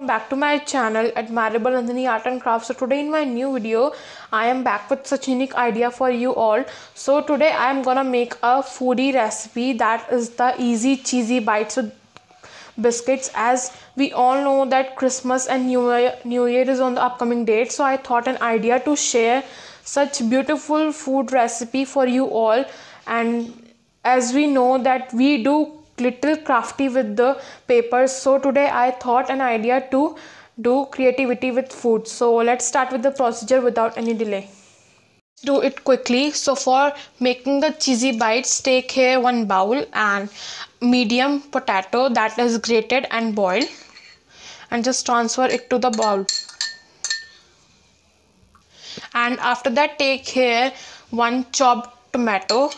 Back to my channel Admirable Nandini Art and Craft. So today in my new video I am back with such unique idea for you all. So today I am gonna make a foodie recipe, that is the easy cheesy bites with biscuits. As we all know that Christmas and New Year is on the upcoming date, so I thought an idea to share such beautiful food recipe for you all. And as we know that we do little crafty with the papers, so today I thought an idea to do creativity with food. So let's start with the procedure without any delay. Do it quickly. So for making the cheesy bites, take here one bowl and medium potato that is grated and boiled, and just transfer it to the bowl. And after that, take here one chopped tomato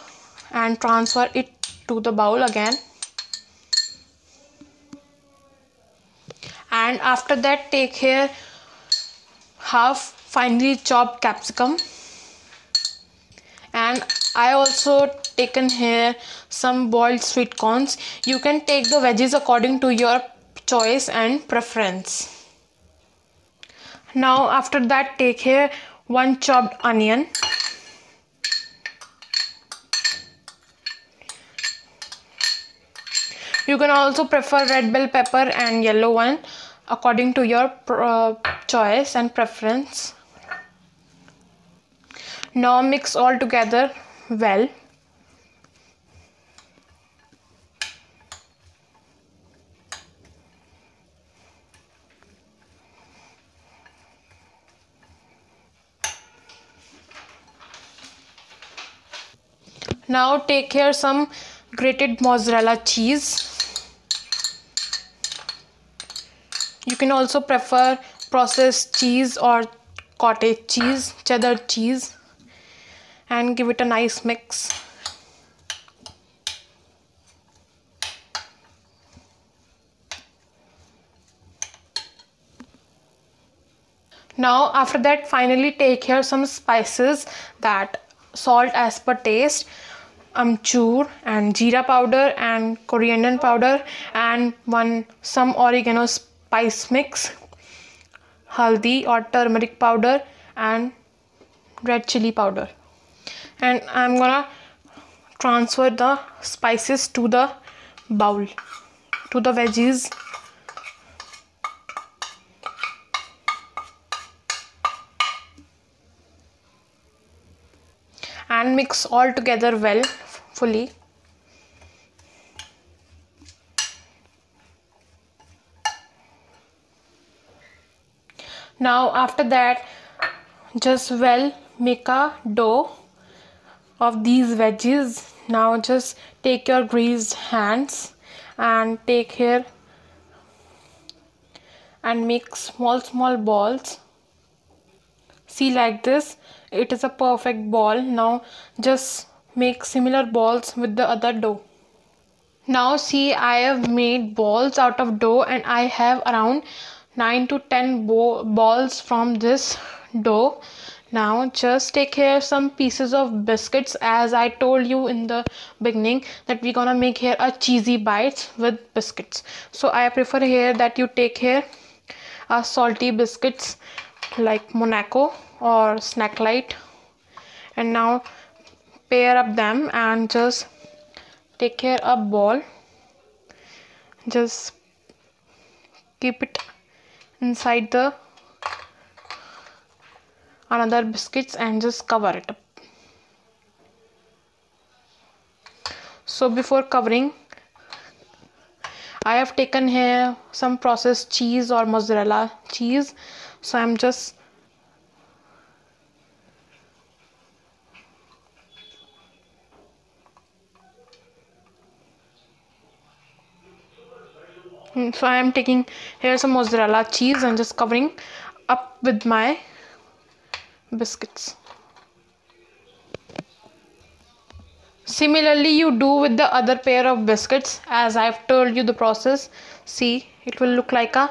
and transfer it to the bowl again. And after that, take here half finely chopped capsicum, and I also taken here some boiled sweet corns. You can take the veggies according to your choice and preference. Now after that, take here one chopped onion, you can also prefer red bell pepper and yellow one according to your choice and preference. Now mix all together well. Now take here some grated mozzarella cheese. You can also prefer processed cheese or cottage cheese, cheddar cheese, and give it a nice mix. Now after that, finally take here some spices, that salt as per taste, amchur and jeera powder and coriander powder, and some oregano spice mix, haldi or turmeric powder, and red chili powder. And I'm gonna transfer the spices to the bowl, to the veggies. And mix all together well, fully. Now after that, just well make a dough of these veggies. Now just take your greased hands and take here and make small balls. See, like this, it is a perfect ball. Now just make similar balls with the other dough. Now see, I have made balls out of dough, and I have around 9 to 10 balls from this dough. Now just take here some pieces of biscuits, as I told you in the beginning that we're gonna make here a cheesy bites with biscuits. So I prefer here that you take here a salty biscuits like Monaco or Snack Light, and now pair up them and just take here a ball. Just keep it inside the another biscuits and just cover it up. So before covering, I have taken here some processed cheese or mozzarella cheese, so I'm just taking here some mozzarella cheese and just covering up with my biscuits. Similarly you do with the other pair of biscuits, as I've told you the process. See, it will look like a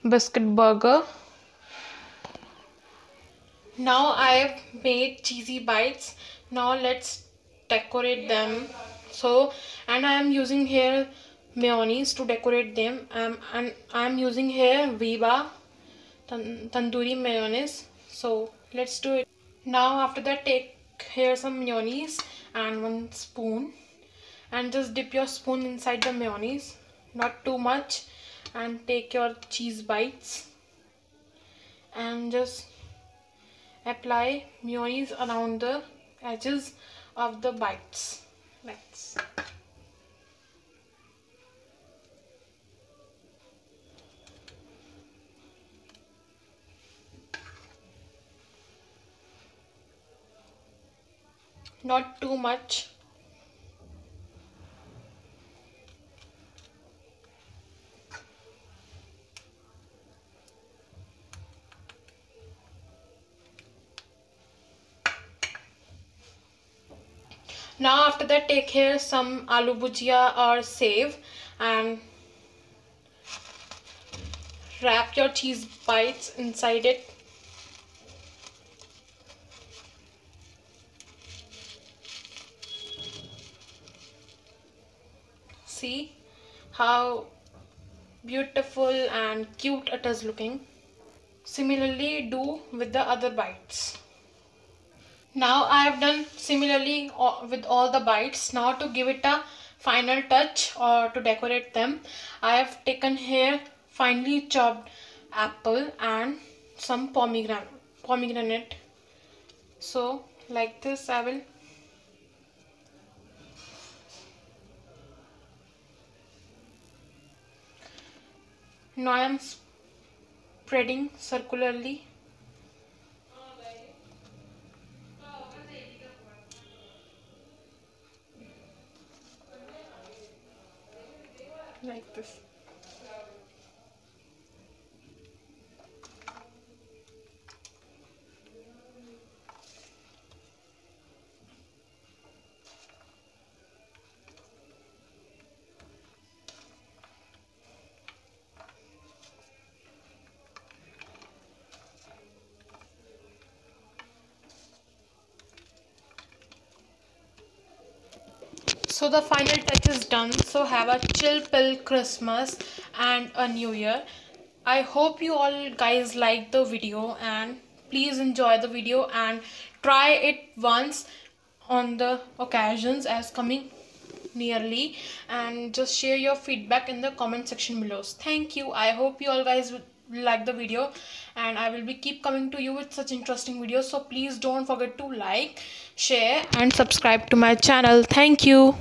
biscuit burger. Now I have made cheesy bites. Now let's decorate them. So, and I am using here mayonnaise to decorate them. And I'm using here Viva tandoori mayonnaise. So let's do it. Now after that, take here some mayonnaise and 1 spoon, and just dip your spoon inside the mayonnaise, not too much, and take your cheese bites and just apply mayonnaise around the edges of the bites like this. Not too much. Now after that, take here some aloo bhujia or save and wrap your cheese bites inside it. See how beautiful and cute it is looking. Similarly do with the other bites. Now I have done similarly with all the bites. Now to give it a final touch or to decorate them, I have taken here finely chopped apple and some pomegranate. So like this I will now I am spreading circularly. Like this. So the final touch is done. So have a chill pill Christmas and a new year. I hope you all guys like the video, and please enjoy the video and try it once on the occasions as coming nearly, and just share your feedback in the comment section below. Thank you. I hope you all guys will like the video, and I will be keep coming to you with such interesting videos. So please don't forget to like, share and subscribe to my channel. Thank you.